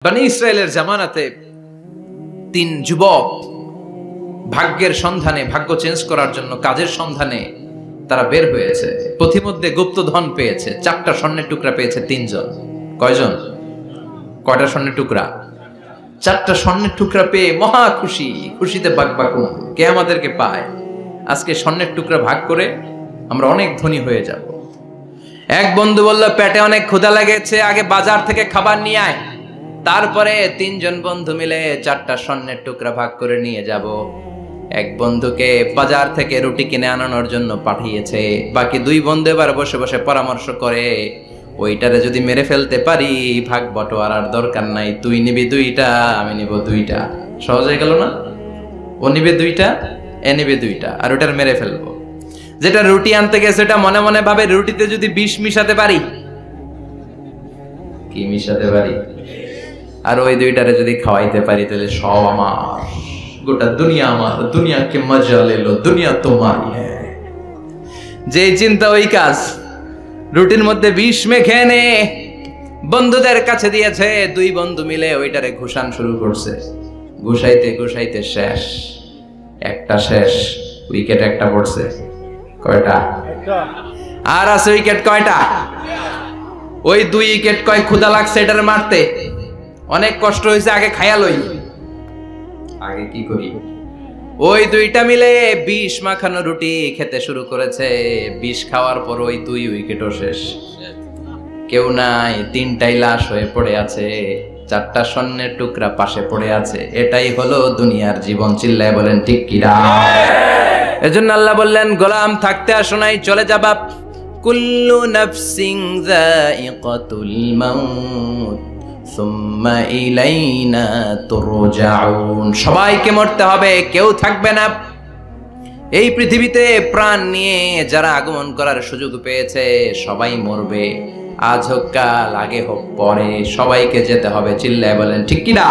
বনি ইসরায়েলের জামানাতে তিন যুবক ভাগ্যের সন্ধানে, ভাগ্য চেঞ্জ করার জন্য কাজের সন্ধানে তারা বের হয়েছে। পথিমধ্যে গুপ্তধন পেয়েছে, 4টা স্বর্ণের টুকরা পেয়েছে তিনজন। কয়জন? কয়টা স্বর্ণের টুকরা? 4টা স্বর্ণের টুকরা পেয়ে মহা খুশি, খুশিতে বাকবাকুম। কে আমাদেরকে পায়? আজকে স্বর্ণের টুকরা ভাগ করে আমরা অনেক ধনী হয়ে যাব। এক বন্ধু বলল, পেটে অনেক ক্ষুধা লেগেছে, আগে বাজার থেকে খাবার নিয়ে আয়, তারপরে তিনজন বন্ধু মিলে 4টা স্বর্ণের টুকরা ভাগ করে নিয়ে যাব। এক বন্ধুকে বাজার থেকে রুটি কিনে আনানোর জন্য পাঠিয়েছে। বাকি 2 বন্ধু এবার বসে বসে পরামর্শ করে, ওইটারে যদি মেরে ফেলতে পারি ভাগ বটোয়ারার দরকার নাই, তুই নিবি 2টা, আমি নিব 2টা। সহজ হয়ে গেল না? ও নিবে 2টা, এ নিবে 2টা, আর ওটার মেরে ফেলবো। যেটা রুটি আনতে গেছে ওটা মনে মনে ভাবে, রুটিতে যদি বিষ মিশাতে পারি। কি মিশাতে পারি? আর ওই 2টারে যদি খাওয়াইতে পারি তাহলে সব আমার, গোটা দুনিয়া আমার, দুনিয়াকে মজা লেলো, দুনিয়া তোমার। যে চিন্তা ওই কাজ। রুটির মধ্যে বিষ মেখে এনে বন্ধুদের কাছে দিয়েছে। 2 বন্ধু মিলে ওইটারে ঘুষান শুরু করছে। ঘুষাইতে ঘুষাইতে শেষ, একটা শেষ, উইকেট একটা পড়ছে। কয়টা? আর আছে উইকেট কয়টা? ওই 2 উইকেট। কয় ক্ষুধা লাগছে এটারে মারতে, অনেক কষ্ট হয়েছে, আগে খায়া লই। আগে কি করি? ওই 2টা মিলে বিষ মাখানো রুটি খেতে শুরু করেছে। বিষ খাওয়ার পর ওই 2 উইকেটও শেষ, কেউ নাই, 3টাই লাশ হয়ে পড়ে আছে, 4টা স্বর্ণের টুকরা পাশে পড়ে আছে। এটাই হলো দুনিয়ার জীবন। চিল্লায় বলেন ঠিক কিনা? এজন্য আল্লাহ বললেন, গোলাম থাকতে আসো নাই, চলে যাবা। কুল্লু নাফসিন যায়িকাতুল মাউত সুম্মা ইলাইনা তুরজাউন। সবাইকে মরতে হবে, কেউ থাকবে না। এই পৃথিবীতে প্রাণ নিয়ে যারা আগমন করার সুযোগ পেয়েছে সবাই মরবে। আজ হোক কাল, আগে হোক পরে, সবাইকে যেতে হবে। চিল্লায় বলেন ঠিক কি না?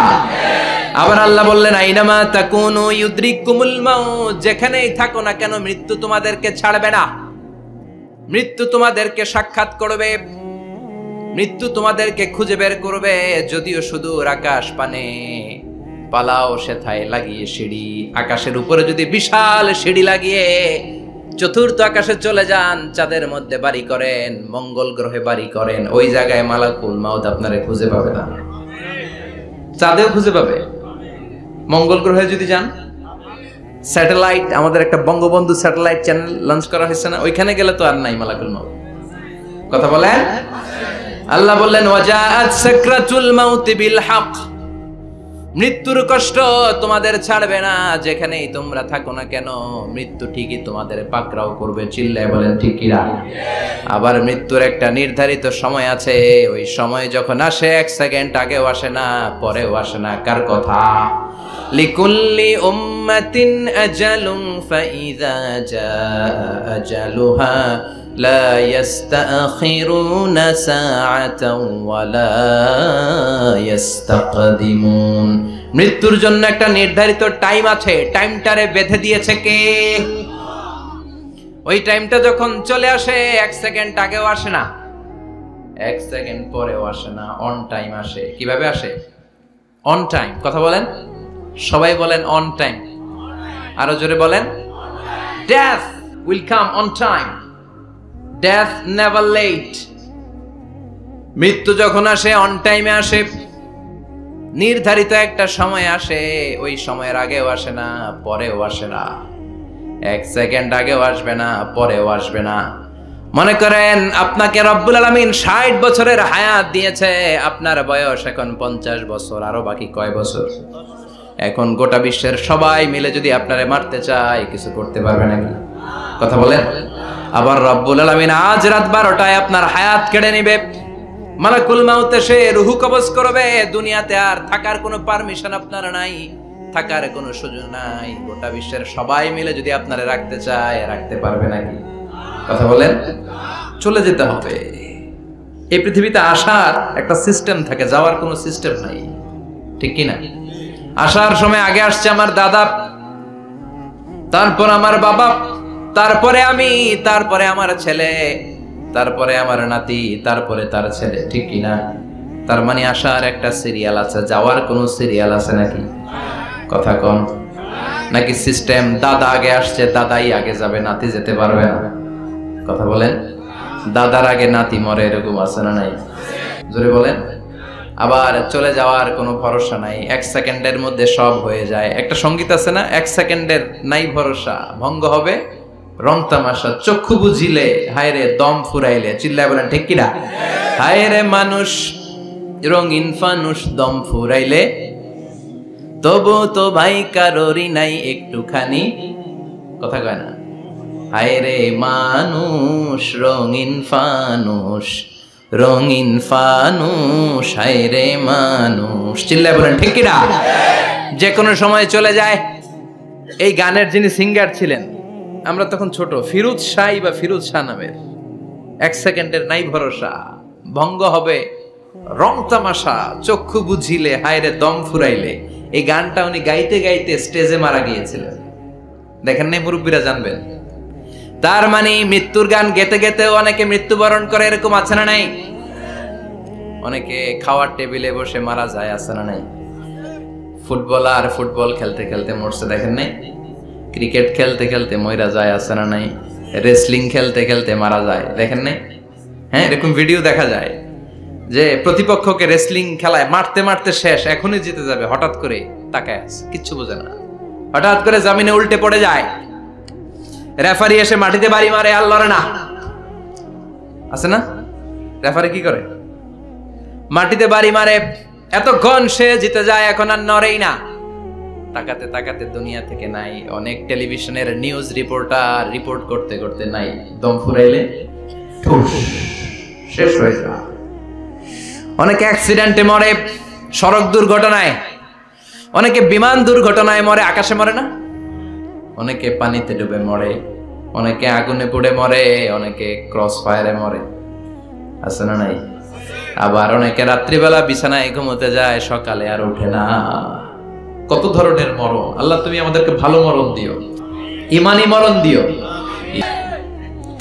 আবার আল্লাহ বললেন, আইনামা তাকুনু ইউদরিকুমুল মাউত। যেখানেই থাকো না কেন মৃত্যু তোমাদেরকে ছাড়বে না। মৃত্যু তোমাদেরকে সাক্ষাৎ করবে, মৃত্যু তোমাদেরকে খুঁজে বের করবে। যদিও সুদূর আকাশ পানে, পালাও সেথায় লাগিয়ে সিঁড়ি। আকাশের উপরে যদি বিশাল সিঁড়ি লাগিয়ে 4র্থ আকাশে চলে যান, চাঁদের মধ্যে বাড়ি করেন, মঙ্গল গ্রহে বাড়ি করেন, ওই জায়গায় মালাকুল মাউত আপনারে খুঁজে পাবে না। চাঁদেও খুঁজে পাবে। মঙ্গল গ্রহে যদি যান, স্যাটেলাইট, আমাদের একটা বঙ্গবন্ধু স্যাটেলাইট চ্যানেল লঞ্চ করা হয়েছে না, ওইখানে গেলে তো আর নাই মালাকুল মাউত। কথা বলেন। আল্লাহ বললেন, ওয়াজাআত সাকরাতুল মাউতি বিল হক। মৃত্যুর কষ্ট তোমাদের ছাড়বে না, যেখানেই তোমরা থাকো না কেন মৃত্যু ঠিকই তোমাদের পাকড়াও করবে। চিল্লায় বলেন ঠিক কি না? আবার মৃত্যুর একটা নির্ধারিত সময় আছে। ওই সময় যখন আসে 1 সেকেন্ড আগেও আসে না, পরেও আসে না। কার কথা? লিকুল্লি উম্মাতিন আজালুন ফাইযা জাআ আজালুহা লা ইস্তাখিরুনা সাআতাও ওয়ালা ইস্তাকদিমুন। মৃত্যুর জন্য একটা নির্ধারিত টাইম আছে, টাইমটারে বেঁধে দিয়েছে কে? ওই টাইমটা যখন চলে আসে 1 সেকেন্ড আগেও আসে না, 1 সেকেন্ড পরেও আসে না, অন টাইম আসে। কিভাবে আসে? On time. কথা বলেন, সবাই বলেন অন টাইম। আরো জোরে বলেন, death will come on time, death never late. মৃত্যু যখন আসে অন টাইমে আসে, নির্ধারিত একটা সময় আসে। ওই সময়ের আগেও আসে না, পরেও আসে না। 1 সেকেন্ড আগেও আসবে না, পরেও আসবে না। মনে করেন আপনাকে রব্বুল আলামিন 60 বছরের হায়াত দিয়েছে, আপনার বয়স এখন 50 বছর, আরো বাকি কয় বছর? এখন গোটা বিশ্বের সবাই মিলে যদি আপনারে মারতে চায়, কিছু করতে পারবে নাকি? কথা বলেন। আবার রব্বুল আলামিন আজ রাত 12টায় আপনার হায়াত কেড়ে নিবে। মালাকুল মাউত এসে রূহ কবজ করবে। দুনিয়াতে আর থাকার কোনো পারমিশন আপনার নাই, থাকার কোনো সুযোগ নাই। গোটা বিশ্বের সবাই মিলে যদি আপনারে রাখতে চায়, রাখতে পারবে নাকি? কথা বলেন। চলে যেতে হবে। এই পৃথিবীতে আসার একটা সিস্টেম থাকে, যাওয়ার কোনো সিস্টেম নাই। ঠিক কি না? আসার সময় আগে আসছে আমার দাদা, তারপর আমার বাবা, তারপরে আমি, তারপরে আমার ছেলে, তারপরে আমার নাতি, তারপরে তার ছেলে। ঠিক কি না? তার মানে আসার একটা সিরিয়াল আছে, যাওয়ার কোনো সিরিয়াল আছে নাকি? কথা কন। নাকি সিস্টেম দাদা আগে আসছে, দাদাই আগে যাবে, নাতি যেতে পারবে না? কথা বলেন। দাদার আগে নাতি মরে, এরকম আছে না নাই? জোরে বলেন। আবার চলে যাওয়ার কোনো ভরসা নাই, 1 সেকেন্ডের মধ্যে সব হয়ে যায়। একটা সঙ্গীত আছে না, 1 সেকেন্ডের নাই ভরসা, ভঙ্গ হবে রং তামাশা, চক্ষু বুঝিলে হায় রে দম ফুরাইলে। চিল্লায় বলেন ঠিক কিনা? হায় রে মানুষ রঙিন ফানুষ, দম ফুরাইলে তবু তো ভাই কারোরই নাই একটুখানি। কথা কয় না? হায় রে মানুষ রঙিন ফানুষ, রঙিন ফানুষ, হায় রে মানুষ। চিল্লায় বলেন ঠিক কিনা? যে কোনো সময় চলে যায়। এই গানের যিনি সিঙ্গার ছিলেন, আমরা তখন ছোট, ফিরোজ শাহ বা ফিরোজ শাহ নামের, 1 সেকেন্ডের নাই ভরসা, ভঙ্গ হবে রং তামাশা, চক্ষু বুঝিলে হায় রে দম ফুরাইলে। এই গানটা উনি গাইতে গাইতে স্টেজে মারা গিয়েছিলেন। দেখেন নাই? মুরব্বীরা জানবেন। তার মানে মৃত্যুর গান গেতে গেতে অনেকে মৃত্যুবরণ করে, এরকম আছে না নাই? অনেকে খাওয়ার টেবিলে বসে মারা যায়, আছে না নাই? ফুটবলার ফুটবল খেলতে খেলতে মরছে, দেখেন নাই? ক্রিকেট খেলতে খেলতে মইরা যায়, আছে না নাই? রেসলিং খেলতে খেলতে মারা যায়, দেখেন নাই? হ্যাঁ, এরকম ভিডিও দেখা যায় যে প্রতিপক্ষকে রেসলিং খেলায় মারতে মারতে শেষ, এখনই জিতে যাবে, হঠাৎ করে তাকায় আছে, কিচ্ছু বোঝে না, হঠাৎ করে জমিনে উল্টে পড়ে যায়, রেফারি এসে মাটিতে বাড়ি মারে, আর লড়ে না। আছে না? রেফারি কি করে? মাটিতে বাড়ি মারে, এতক্ষণ সে জিতে যায়, এখন আর নড়েই না। তাকাতে তাকাতে দুনিয়া থেকে নাই। অনেক টেলিভিশনের নিউজ রিপোর্টার রিপোর্ট করতে করতে নাই, দম ফুরাইলে ঠুস শেষ হয়ে যায়। অনেকে অ্যাক্সিডেন্টে মরে, সড়ক দুর্ঘটনায়, অনেকে বিমান দুর্ঘটনায় মরে, আকাশে মরে না? অনেকে পানিতে ডুবে মরে, অনেকে আগুনে পুড়ে মরে, অনেকে ক্রস ফায়ারে মরে, আছে না নাই? আবার অনেকে রাত্রিবেলা বিছানায় ঘুমোতে যায়, সকালে আর ওঠে না। কত ধরনের মরণ! আল্লাহ তুমি আমাদেরকে ভালো মরণ দিও, ইমানি মরণ দিও।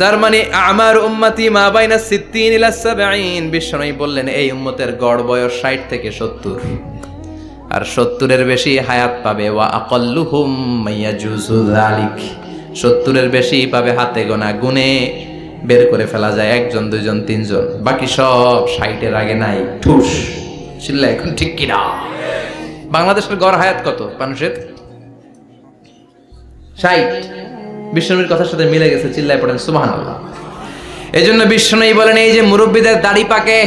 তার মানে আমার উম্মতি মা বাইনা 60 ইলা 70। বিশ্বনবী বললেন এই উম্মতের গড় বয়স 60 থেকে 70, আর 70-এর বেশি হায়াত পাবে। ওয়া আকাল্লুহুম মাইয়াজুজু যালিক, 70-এর বেশি পাবে হাতে গোনা, গুনে বের করে ফেলা যায় 1 জন 2 জন 3 জন, বাকি সব 60-এর আগে নাই। ঠুস চিল্লা এখন ঠিক কিনা? বাংলাদেশের গড় হায়াত কত মানুষের? 60। বিশ্বনবীর কথার সাথে মিলে গেছে, চিল্লায় পড়েন সুবহানাল্লাহ। এই জন্য বিশ্বনবী বলেন এই যে মুরব্বীদের দাড়ি পাকে,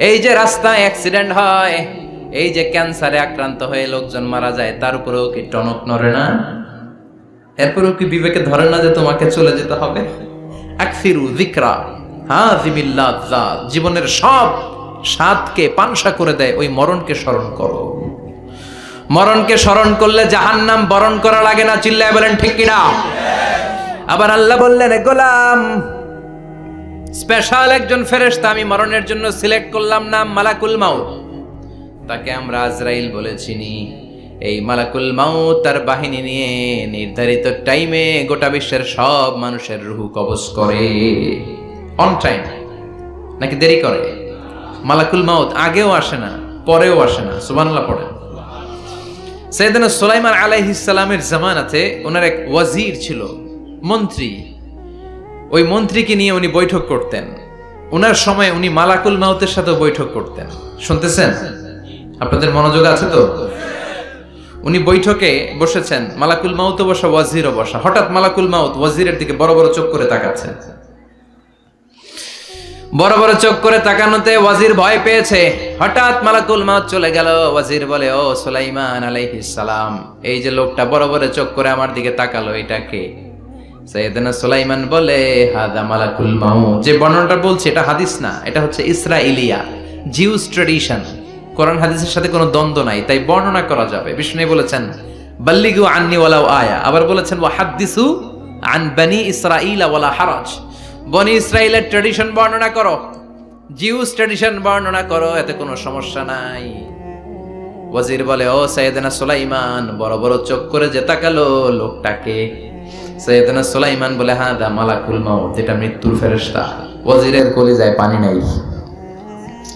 এই যে রাস্তায় অ্যাক্সিডেন্ট হয়, এই যে ক্যান্সারে আক্রান্ত হয়ে লোকজন মারা যায়, তার উপরেও কি টনক নড়ে না? এরপরেও কি বিবেকে ধরে না যে তোমাকে চলে যেতে হবে? আকসিরু যিকরা হাযিমিল লাযযাত, জীবনের সব স্বাদকে পানসা করে দেয় ওই মরণকে স্মরণ করো। মরণকে স্মরণ করলে জাহান্নাম বরণ করা লাগে না। চিল্লায় বলেন ঠিক কিনা? আবার আল্লাহ বললেন গোলাম, স্পেশাল একজন ফেরেশতা আমি মরণের জন্য সিলেক্ট করলাম, নাম মালাকুল মাউত। তাকে আমরা আজরাইল বলে চিনি। এই মালাকুল মাউত তার বাহিনী নিয়ে নির্ধারিত টাইমে গোটা বিশ্বের সব মানুষের রূহ কবজ করে। অন টাইম নাকি দেরি করে? মালাকুল মাউত আগেও আসে না, পরেও আসে না। সুবহানাল্লাহ পড়েন। সাইয়েদনা সুলাইমান আলাইহিস সালামের জামানাতে ওনার এক ওয়াজির ছিল, মন্ত্রী। ওই মন্ত্রীকে নিয়ে উনি বৈঠক করতেন। ওনার সময় উনি মালাকুল মাউতের সাথে বৈঠক করতেন। শুনতেছেন? আপনাদের মনোযোগ আছে তো? উনি বৈঠকে বসেছেন, মালাকুল মাউতও বসা, ওয়াজিরও বসা। হঠাৎ মালাকুল মাউত ওয়াজিরের দিকে বড় বড় চোখ করে তাকাচ্ছেন। বড় বড় চোখ করে তাকানোতে ওয়াজির ভয় পেয়েছে। হঠাৎ মালাকুল মাউত চলে গেল। ওয়াজির বলে, ও সুলাইমান আলাইহিস সালাম, এই যে লোকটা বড় বড় চোখ করে আমার দিকে তাকালো, এটা কে? সাইয়েদনা সুলাইমান বলে, হাদা মালাকুল মাউত। যে বর্ণনাটা বলছে এটা হাদিস না, এটা হচ্ছে ইসরাইলিয়া, জিউস ট্র্যাডিশন। কোরআন হাদিসের সাথে কোনো দ্বন্দ্ব নাই, তাই বর্ণনা করা যাবে। বিষ্ণু বলেছেন বাল্লিগু আন্নি ওয়ালাউ আয়া, আবার বলেছেন ওয়া হাদিসু আন বনি ইসরাঈল ওয়ালা হারাজ। বনি ইসরাইলের ট্র্যাডিশন বর্ণনা করো, জিউস ট্র্যাডিশন বর্ণনা করো, এতে কোনো সমস্যা নাই। ওয়াজির বলে, ও সাইয়েদনা সুলাইমান, বড় বড় চোখ করে যে তাকালো লোকটাকে? সাইয়েদনা সুলাইমান বলে, হাদা মালাকুল মাউত, এটা মৃত্যুর ফেরেশতা। ওয়াজিরের কলিজায় পানি নাই।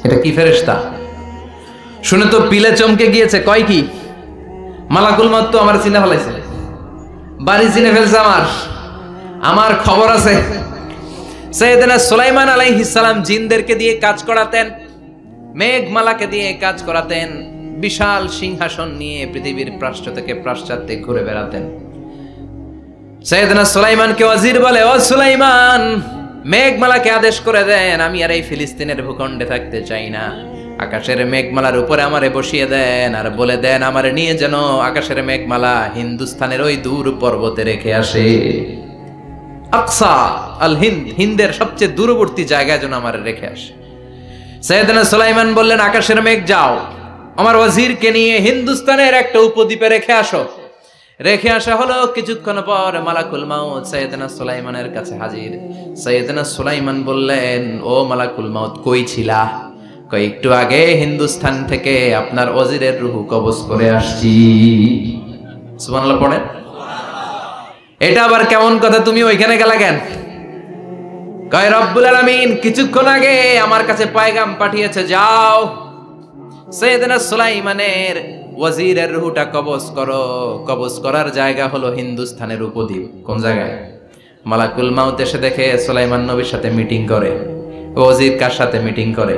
এটা কি ফেরেশতা? শুনে তো পিলে চমকে গিয়েছে, কয় কি মালাকুল মউত তো আমার চিনে ফেলাইছে, বাড়ি চিনে ফেলছে, আমার খবর আছে। সাইয়েদনা সুলাইমান আলাইহিস সালাম জিনদেরকে দিয়ে কাজ করাতেন, মেঘমালাকে দিয়ে কাজ করাতেন, বিশাল সিংহাসন নিয়ে পৃথিবীর প্রাচ্য থেকে পাশ্চাত্যে ঘুরে বেড়াতেন। সাইয়েদনা সুলাইমানকে ওয়াজির বলে, ও সুলাইমান, মেঘমালাকে আদেশ করে দেন, আমি আর এই ফিলিস্তিনের ভূখণ্ডে থাকতে চাই না। আকাশের মেঘমালার উপরে আমারে বসিয়ে দেন, আর বলে দেন আমারে নিয়ে যেন আকাশের মেঘমালা হিন্দুস্তানের ওই দূর পর্বতে রেখে আসে। আকসা আল হিন্দ, হিন্দের সবচেয়ে দূরবর্তী জায়গায় যেন আমারে রেখে আসে। সাইয়েদনা সুলাইমান বললেন, আকাশের মেঘ যাও, আমার ওয়াজিরকে নিয়ে হিন্দুস্তানের একটা উপদ্বীপে রেখে আসো। রেখে আসা হলো। কিছুক্ষণ পর মালাকুল মাউত সাইয়েদনা সুলাইমানের কাছে হাজির। সাইয়েদনা সুলাইমান বললেন, ও মালাকুল মাউত, কই ছিলা? কই একটু আগে হিন্দুস্তান থেকে আপনার ওয়াজিরের রূহ কবজ করে আসছি। সুবহানাল্লাহ পড়েন। এটা আবার কেমন কথা, তুমি ওইখানে গেলা কেন? কয় রব্বুল আলামিন কিছুক্ষণ আগে আমার কাছে পয়গাম পাঠিয়েছে, যাও সাইয়েদনা সুলাইমানের ওয়াজিরের রূহটা কবজ করো। কবজ করার জায়গা হলো হিন্দুস্তানের উপদ্বীপ। কোন জায়গায়? মালাকুল মাউত এসে দেখে সুলাইমান নবীর সাথে মিটিং করে। ওয়াজির কার সাথে মিটিং করে?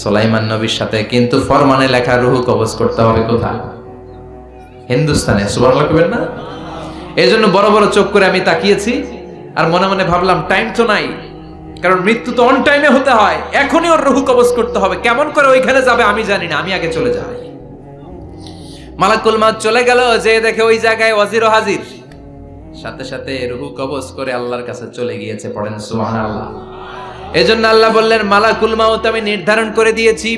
সুলাইমান নবীর সাথে। কিন্তু ফরমানে লেখা রূহ কবজ করতে হবে কোথায়? হিন্দুস্তানে। সুবহানাল্লাহ কইবেন না? এজন্য বড় বড় চোখ করে আমি তাকিয়েছি, আর মনে মনে ভাবলাম টাইম তো নাই, কারণ মৃত্যু তো অন টাইমে হতে হয়, এখনই ওর রূহ কবজ করতে হবে। কেমন করে ওইখানে যাবে আমি জানি না, আমি আগে চলে যাই। মালাকুল মাউত চলে গেল, যে দেখে ওই জায়গায় ওয়াজিরও হাজির। সাথে সাথে রূহ কবজ করে আল্লাহর কাছে চলে গিয়েছে। পড়েন সুবহানাল্লাহ। এজন্য আল্লাহ বললেন, মালাকুল মাউত আমি নির্ধারণ করে দিয়েছি,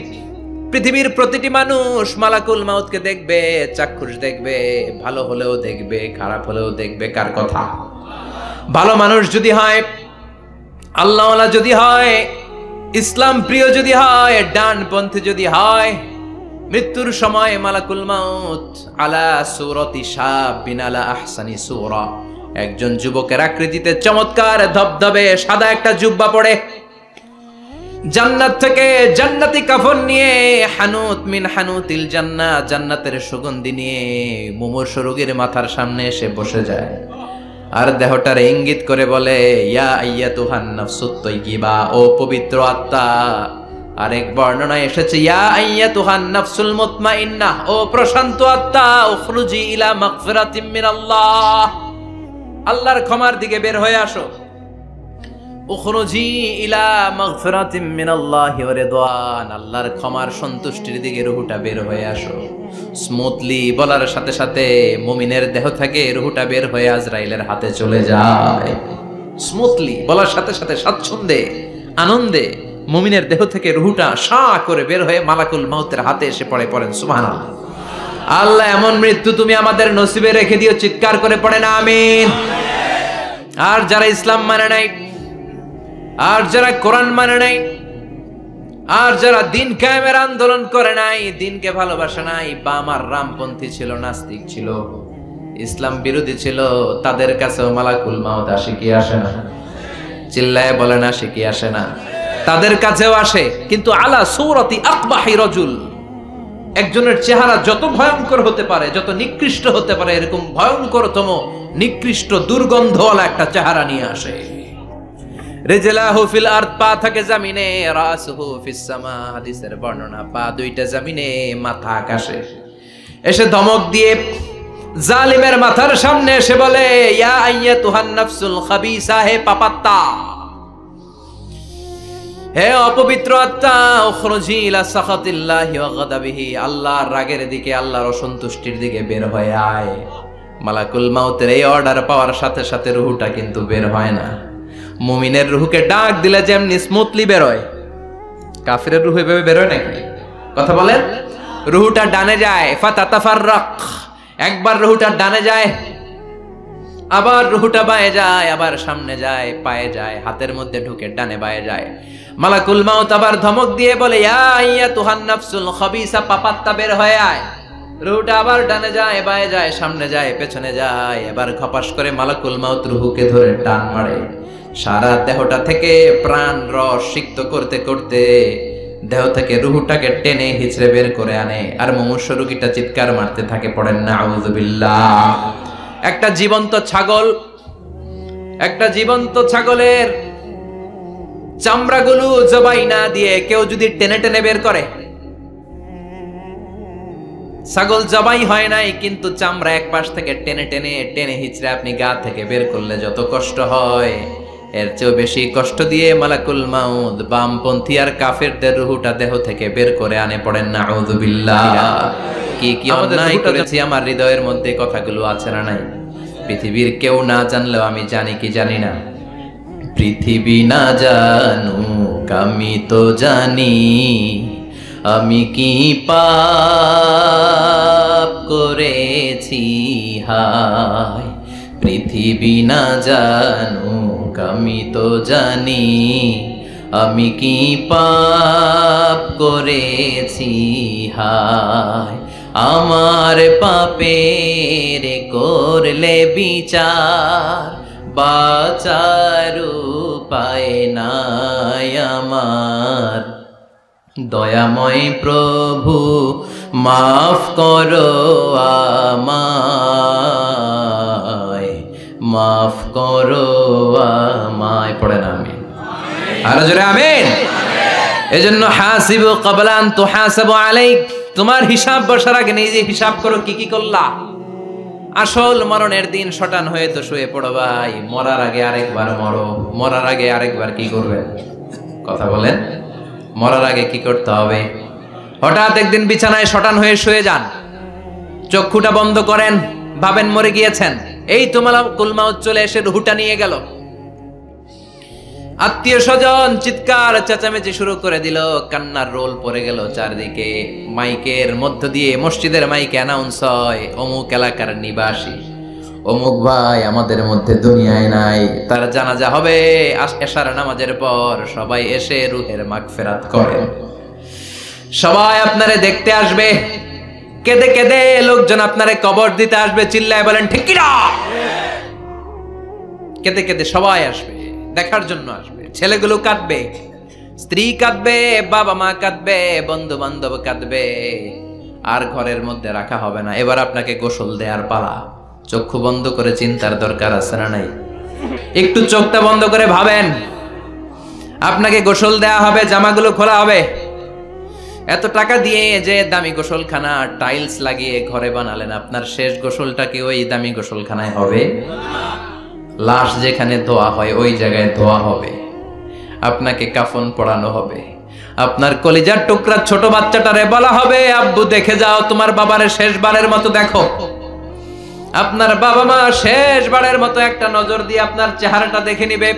পৃথিবীর প্রতিটি মানুষ মালাকুল মাউতকে দেখবে, চাক্ষুষ দেখবে, ভালো হলেও দেখবে, খারাপ হলেও দেখবে। কার কথা? ভালো মানুষ যদি হয়, আল্লাহওয়ালা যদি হয়, ইসলাম প্রিয় যদি হয়, ডানপন্থী যদি হয়, মৃত্যুর সময় মালাকুল মাউত আলা সূরাতি শাবিন আলা আহসানি সূরা, একজন যুবকের আকৃতিতে চমৎকার ধবধবে সাদা একটা জুব্বা পরে, জান্নাত থেকে জান্নাতি কাফন নিয়ে, হানুত মিন হানুতিল জান্নাত, জান্নাতের সুগন্ধি নিয়ে মুমূর্ষ রোগীর মাথার সামনে এসে বসে যায়, আর দেহটার ইঙ্গিত করে বলে, ইয়া আইয়াতুহান নাফসুত তাইয়্যিবা, ও পবিত্র আত্মা। আরেক বর্ণনায় এসেছে, ইয়া আইয়াতুহান নাফসুল মুতমাইন্নাহ, ও প্রশান্ত আত্মা, উখরুজি ইলা মাগফিরাতিম মিনাল্লাহ, আল্লাহর ক্ষমার দিকে বের হয়ে আসো। উখরুজি ইলা মাগফিরাতিম মিনাল্লাহি ওয়া রিদওয়ান, আল্লাহর ক্ষমার সন্তুষ্টির দিকে রূহটা বের হয়ে আসো। স্মুথলি বলার সাথে সাথে মুমিনের দেহ থেকে রূহটা বের হয়ে আজরাইলের হাতে চলে যায়। স্মুথলি বলার সাথে সাথে স্বাচ্ছন্দ্যে আনন্দে মুমিনের দেহ থেকে রূহটা সা করে বের হয়ে মালাকুল মাউতের হাতে এসে পড়ে। পড়েন সুবহানাল্লাহ। আল্লাহ এমন মৃত্যু তুমি আমাদের নসিবে রেখে দিও, চিৎকার করে পড়েন আমিন। আর যারা ইসলাম মানে নাই, আর যারা কোরআন মানে নাই, আর যারা দিন কায়েমের আন্দোলন করে নাই, দিনকে ভালোবাসে নাই, বাম আর রামপন্থী ছিল, নাস্তিক ছিল, ইসলাম বিরোধী ছিল, তাদের কাছেও মালাকুল মাউত আসে কি আসে না? চিল্লায় বলেন আসে কি আসে না? তাদের কাছেও আসে, কিন্তু আলা সূরাতি আকবাহি রাজুল, একজনের চেহারা যত ভয়ঙ্কর হতে পারে, যত নিকৃষ্ট হতে পারে, এরকম ভয়ঙ্করতম নিকৃষ্ট দুর্গন্ধওয়ালা একটা চেহারা নিয়ে আসে। রিজলাহু ফিল আরদ, পা থাকে জমিনে, রাসুহু ফিস সামা, হাদিসের বর্ণনা, পা দুইটা জমিনে, মাথা আকাশে। এসে ধমক দিয়ে জালিমের মাথার সামনে এসে বলে, ইয়া আইয়াতুহান নাফসুল খাবিসা, হে পাপাত্তা, হে অপবিত্র আত্মা, উখরুজি ইলা সাখাতিল্লাহি ওয়া গাদাবিহি, আল্লাহর রাগের দিকে, আল্লাহর অসন্তুষ্টির দিকে বের হয়ে আয়। মালাকুল মাউতের এই অর্ডার পাওয়ার সাথে সাথে রূহটা কিন্তু বের হয় না। মুমিনের রূহকে ডাক দিলে যেমনি স্মুথলি বের হয়, কাফিরের রূহ এভাবে বের হয় নাকি? কথা বলেন। রূহটা ডানে যায়, ফাতাতাফাররাক, একবার রূহটা ডানে যায়, আবার রূহটা বায়ে যায়, আবার সামনে যায়, পায়ে যায়, হাতের মধ্যে ঢুকে ডানে বায়ে যায়। মালাকুল মাউত আবার ধমক দিয়ে বলে, ইয়া আইয়াতুহান নাফসুল খাবিসা, পাপাত্তা বের হয়ে আয়। রূহটা আবার ডানে যায়, বায়ে যায়, সামনে যায়, পেছনে যায়। এবার খপাস করে মালাকুল মাউত রূহকে ধরে টান মারে। সারা দেহটা থেকে প্রাণ রস সিক্ত করতে করতে দেহ থেকে রুহটাকে টেনে হিচড়ে বের করে আনে, আর মুমূর্ষ রোগীটা চিৎকার মারতে থাকে, পড়েন নাউযুবিল্লাহ। একটা জীবন্ত ছাগলের চামড়াগুলো জবাই না দিয়ে কেউ যদি টেনে টেনে বের করে, ছাগল জবাই হয় নাই কিন্তু চামড়া এক পাশ থেকে টেনে টেনে টেনে হিচড়ে আপনি গা থেকে বের করলে যত কষ্ট হয়, এর চেয়েও বেশি কষ্ট দিয়ে মালাকুল মাউত বামপন্থী আর কাফেরদের রুহটা দেহ থেকে বের করে আনে, পড়েন নাউযুবিল্লাহ। কি কি অন্যায় করেছি আমার হৃদয়ের মধ্যে কথাগুলো আছে না নাই? পৃথিবীর কেউ না জানলেও আমি জানি কি জানি না? পৃথিবী না জানুক আমি তো জানি, আমি কি পাপ করেছি হায়। পৃথিবী না জানুক আমি তো জানি, আমি কি পাপ করেছি হায়। আমার পাপের করলে বিচার, বাঁচার উপায় নাই আমার। দয়াময় প্রভু মাফ করো আমায়, মাফ করো আমায়, পড়েন আমিন। আরো জোরে আমিন। এজন্য হাসিবু ক্বাবলা আন তুহাসাবু আলাইক, তোমার হিসাব বসার আগে নিজে হিসাব করো কি কি করলা। আসল মরণের দিন শটান হয়ে তো শুয়ে পড়ো ভাই, মরার আগে আরেকবার মরো। মরার আগে আরেকবার কি করবেন? কথা বলেন, মরার আগে কি করতে হবে? হঠাৎ একদিন বিছানায় শটান হয়ে শুয়ে যান, চক্ষুটা বন্ধ করেন, ভাবেন মরে গিয়েছেন, এই তো মালাকুল মাউত চলে এসে রুহটা নিয়ে গেল। আত্মীয় স্বজন চিৎকার চেঁচামেচি শুরু করে দিল, কান্নার রোল পড়ে গেল চারদিকে। মাইকের মধ্য দিয়ে, মসজিদের মাইকে অ্যানাউন্স হয়, অমুক এলাকার নিবাসী অমুক ভাই আমাদের মধ্যে দুনিয়ায় নাই, তার জানাজা হবে এশার নামাজের পর। সবাই এসে রুহের মাগফিরাত করেন, সবাই আপনারে দেখতে আসবে, কেঁদে কেঁদে লোকজন আপনারে কবর দিতে আসবে। চিল্লায় বলেন ঠিক কি না? কেঁদে কেঁদে সবাই আসবে, দেখার জন্য আসবে। ছেলেগুলো কাঁদবে, স্ত্রী কাঁদবে, বাবা মা কাঁদবে, বন্ধু বান্ধব কাঁদবে, আর ঘরের মধ্যে রাখা হবে না। এবার আপনাকে গোসল দেওয়ার পালা। চক্ষু বন্ধ করে চিন্তার দরকার আছে না নাই? একটু চোখটা বন্ধ করে ভাবেন, আপনাকে গোসল দেয়া হবে, জামাগুলো খোলা হবে। এত টাকা দিয়ে যে দামি গোসলখানা টাইলস লাগিয়ে ঘরে বানালেন, আপনার শেষ গোসলটা কি ওই দামি গোসলখানায় হবে? লাশ যেখানে ধোয়া হয় ওই জায়গায় ধোয়া হবে, আপনাকে কাফন পরানো হবে। আপনার কলিজার টুকরা ছোট বাচ্চাটারে বলা হবে, আব্বু দেখে যাও তোমার বাবারে শেষবারের মতো দেখো। আপনার বাবা মা শেষবারের মতো একটা নজর দিয়ে আপনার চেহারাটা দেখে নিবে।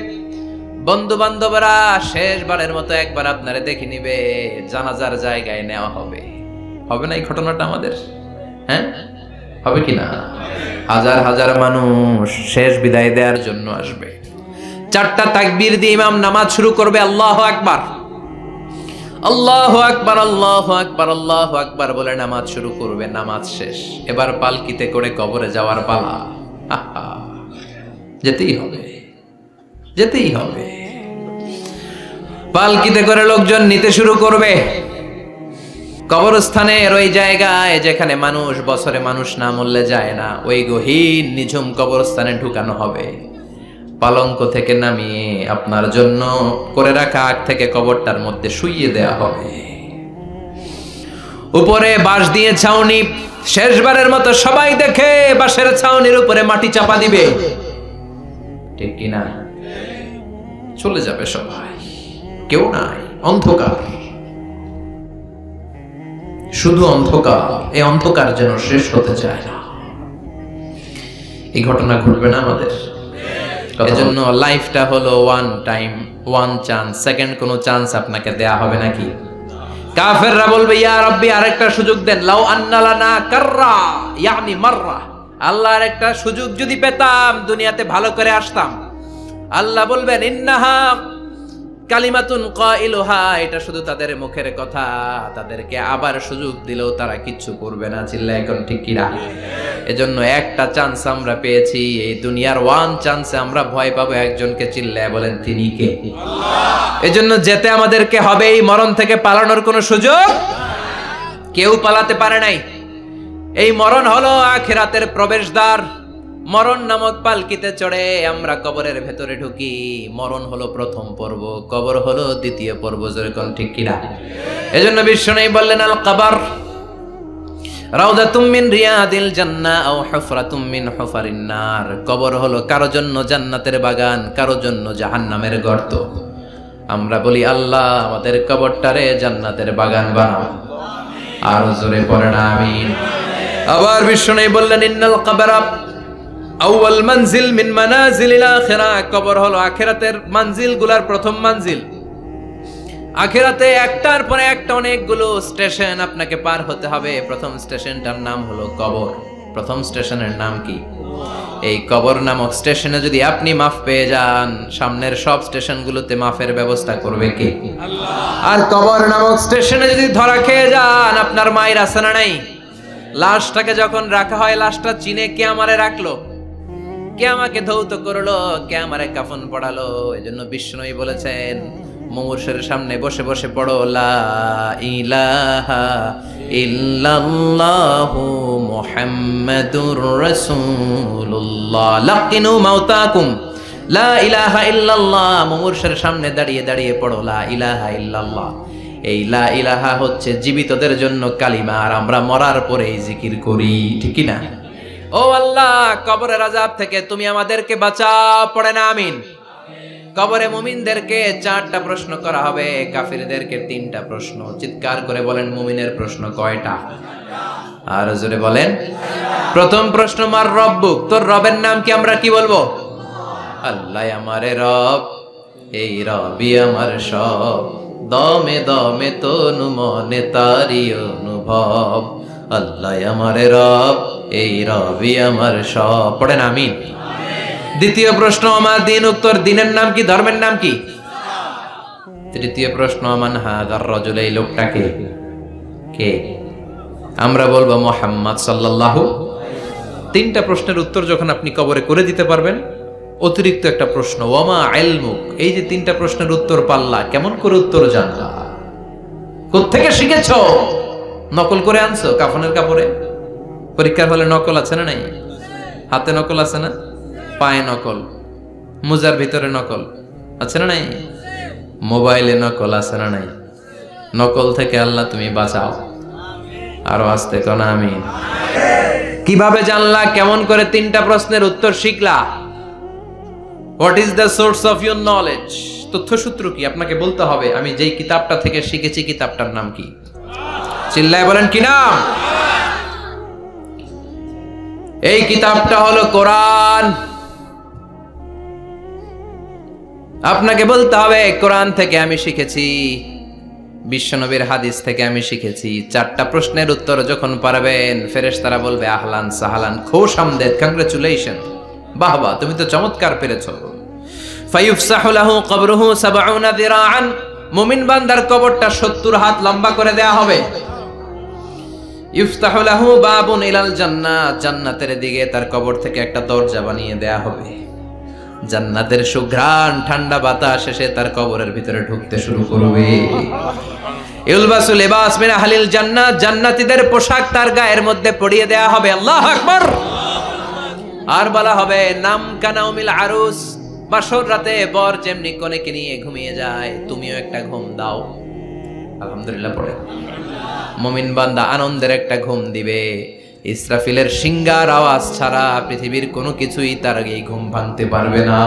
বন্ধু বান্ধবরা শেষবারের মতো একবার আপনারে দেখে নিবে। জানাজার জায়গায় নেওয়া হবে। হবে না এই ঘটনাটা আমাদের? হ্যাঁ, হবে কি না? হাজার হাজার মানুষ শেষ বিদায় দেওয়ার জন্য আসবে। চারটা তাকবীর দিয়ে ইমাম নামাজ শুরু করবে, আল্লাহু আকবার, আল্লাহু আকবার, আল্লাহু আকবার, আল্লাহু আকবার বলে নামাজ শুরু করবে। নামাজ শেষ, এবার পালকিতে করে কবরে যাওয়ার পালা। যেতেই হবে, যেতেই হবে। পালকিতে করে লোকজন নিতে শুরু করবে। কবরস্থানের ওই জায়গায় যেখানে মানুষ বছরে মানুষ না মরলে যায় না, ওই গহীন নিঝুম কবরস্থানে ঢুকানো হবে। পালঙ্ক থেকে নামিয়ে আপনার জন্য করে রাখা আগ থেকে কবরটার মধ্যে শুইয়ে দেয়া হবে। উপরে বাঁশ দিয়ে ছাউনি, শেষবারের মতো সবাই দেখে বাঁশের ছাউনির উপরে মাটি চাপা দিবে, ঠিক কিনা? চলে যাবে সবাই, কেউ নাই, অন্ধকার, শুধু অন্ধকার। এই অন্ধকার যেন শেষ হতে চায় না। এই ঘটনা ঘটবে না আমাদের? এজন্য লাইফটা হলো one time, one chance. Second কোনো চান্স আপনাকে দেয়া হবে নাকি? কাফেররা বলবে, ইয়া রাব্বি আরেকটা সুযোগ দেন। লাউ আন্না লানা কাররা ইয়ানি মাররা, আল্লাহর একটা সুযোগ যদি পেতাম দুনিয়াতে ভালো করে আসতাম। আল্লাহ বলবেন, ইন্নাহা কালিমাতুন কাইলুহা, এটা শুধু তাদের মুখের কথা, তাদেরকে আবার সুযোগ দিলেও তারা কিচ্ছু করবে না। চিল্লা এখন ঠিক কিনা? এজন্য একটা চান্স আমরা পেয়েছি, এই দুনিয়ার ওয়ান চান্সে আমরা ভয় পাবো একজনকে। চিল্লায় বলেন তিনি কে? আল্লাহ। এজন্য যেতে আমাদেরকে হবে, এই মরণ থেকে পালানোর কোনো সুযোগ কেউ পালাতে পারে নাই। এই মরণ হলো আখিরাতের প্রবেশদ্বার। মরণ নামক পালকিতে চড়ে আমরা কবরের ভেতরে ঢুকি। মরণ হলো প্রথম পর্ব, কবর হলো দ্বিতীয় পর্ব। যেরকম ঠিক কিনা? এজন্য বিশ্বনবী বললেন, আল কবর রাউদাতুম মিন রিয়াদিল জান্নাহ আও হুফরাতুম মিন হুফারিন নার। কবর হলো কারো জন্য জান্নাতের বাগান, কারো জন্য জাহান্নামের গর্ত। আমরা বলি, আল্লাহ আমাদের কবরটারে জান্নাতের বাগান বানাও। আর জোরে পড়েন আমিন। আবার বিশ্বনবী বললেন, ইন্নাল কবর আউয়াল মানজিল মিন মানাজিলিল আখিরাহ। কবর হলো আখিরাতের মানজিলগুলোর প্রথম মানজিল। আখিরাতে একটার পরে একটা অনেকগুলো স্টেশন আপনাকে পার হতে হবে। প্রথম স্টেশনটার নাম হলো কবর। প্রথম স্টেশনের নাম কি? এই কবর নামক স্টেশনে যদি আপনি মাফ পেয়ে যান, সামনের সব স্টেশনগুলোতে মাফের ব্যবস্থা করবে কে? আল্লাহ। আর কবর নামক স্টেশনে যদি ধরা খেয়ে যান, আপনার মায়ের আছে না নাই? লাশটাকে যখন রাখা হয়, লাশটা চিনে কে আমারে রাখলো, কে আমাকে ধৌত করলো, কে আমারে কাফন পড়ালো। এজন্য বিষ্ণুই বলেছেন, মুমূর্ষের সামনে বসে বসে পড়ো, লা ইলাহা ইল্লাল্লাহু মুহাম্মাদুর রাসূলুল্লাহ। লাকিনু মাউতাকুম লা ইলাহা ইল্লাল্লাহ। মুমূর্ষের সামনে দাঁড়িয়ে দাঁড়িয়ে পড়ো, লা ইলাহা ইল্লাল্লাহ। এই লা ইলাহা হচ্ছে জীবিতদের জন্য কালিমা, আর আমরা মরার পরে এই জিকির করি। ঠিক কি না? ও আল্লাহ, কবরের আযাব থেকে তুমি আমাদেরকে বাঁচাও। পড়ে না আমিন। কবরে মুমিনদেরকে 4টা প্রশ্ন করা হবে, কাফিরদেরকে 3টা প্রশ্ন। চিৎকার করে বলেন, মুমিনের প্রশ্ন কয়টা? আর জোরে বলেন। প্রথম প্রশ্ন, মার রব্বুক, তোর রবের নাম কি? আমরা কি বলবো? আল্লাহ আমারে রব, এই রবি আমার সব, দমে দমে তনু মনে তারি অনুভব। আল্লাহ আমারে রব, এই রবি আমার সব। পড়েন আমিন। দ্বিতীয় প্রশ্ন, আমার দিন, উত্তর দিনের নাম কি? ধর্মের নাম কি? তৃতীয় প্রশ্ন, মান হাযার রাজুল, এই লোকটাকে কে? আমরা বলবো মুহাম্মদ সাল্লাল্লাহু। 3টা প্রশ্নের উত্তর যখন আপনি কবরে করে দিতে পারবেন, অতিরিক্ত একটা প্রশ্ন, ওয়ামা ইলমুক। এই যে 3টা প্রশ্নের উত্তর পাল্লা, কেমন করে উত্তর জানলা? কোত্থেকে শিখেছো? নকল করে আনছো কাফনের কাপড়ে? পরীক্ষার হলে নকল আছে না নাই? হাতে নকল আছে না? পায়ে নকল, মুজার ভিতরে নকল আছে না নাই? মোবাইলে নকল আছে না নাই? নকল থেকে আল্লাহ তুমি বাঁচাও। আরো আস্তে কোন আমিন। কিভাবে জানলা? কেমন করে 3টা প্রশ্নের উত্তর শিখলা? What is the source of your knowledge? তথ্যসূত্র কি? আপনাকে বলতে হবে, আমি যেই কিতাবটা থেকে শিখেছি কিতাবটার নাম কি? চিল্লায় বলেন কি নাম? এই কিতাবটা হলো কোরআন। আপনাকে বলতে হবে, কোরআন থেকে আমি শিখেছি, বিশ্বনবীর হাদিস থেকে আমি শিখেছি। 4টা প্রশ্নের উত্তর যখন পারবেন, ফেরেশতারা বলবে, আহলান সাহালান, খুশ আমদেদ, কংগ্রাচুলেশন, বাহ বাহ, তুমি তো চমৎকার পেরেছো। ফায়ুফসাহু লাহু কবরুহু 70 যিরাআন। মুমিন বান্দার কবরটা 70 হাত লম্বা করে দেয়া হবে। ইফতাহু লাহু বাবুন ইলাল জান্নাহ, জান্নাতের দিকে তার কবর থেকে একটা দরজা বানিয়ে দেয়া হবে। জান্নাতের সুঘ্রাণ ঠান্ডা বাতাস এসে তার কবরের ভিতরে ঢুকতে শুরু করবে। ইলবাসু লিবাস মিন আহলিল জান্নাহ, জান্নাতীদের পোশাক তার গায়ের মধ্যে পরিয়ে দেয়া হবে। আল্লাহু আকবার। আর বলা হবে, নাম কানাউমিল আরুস, বাসর রাতে বর যেমনি কনেকে নিয়ে ঘুমিয়ে যায়, তুমিও একটা ঘুম দাও। আলহামদুলিল্লাহ পড়ে। মুমিন বান্দা আনন্দের একটা ঘুম দিবে। ইসরাফিলের সিংগার আওয়াজ ছাড়া পৃথিবীর কোনো কিছুই তার এই ঘুম ভাঙতে পারবে না।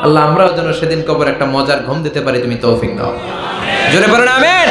আল্লাহ আমরাও যেন সেদিন কবর একটা মজার ঘুম দিতে পারি, তুমি তৌফিক দাও। জোরে বলেন আমিন।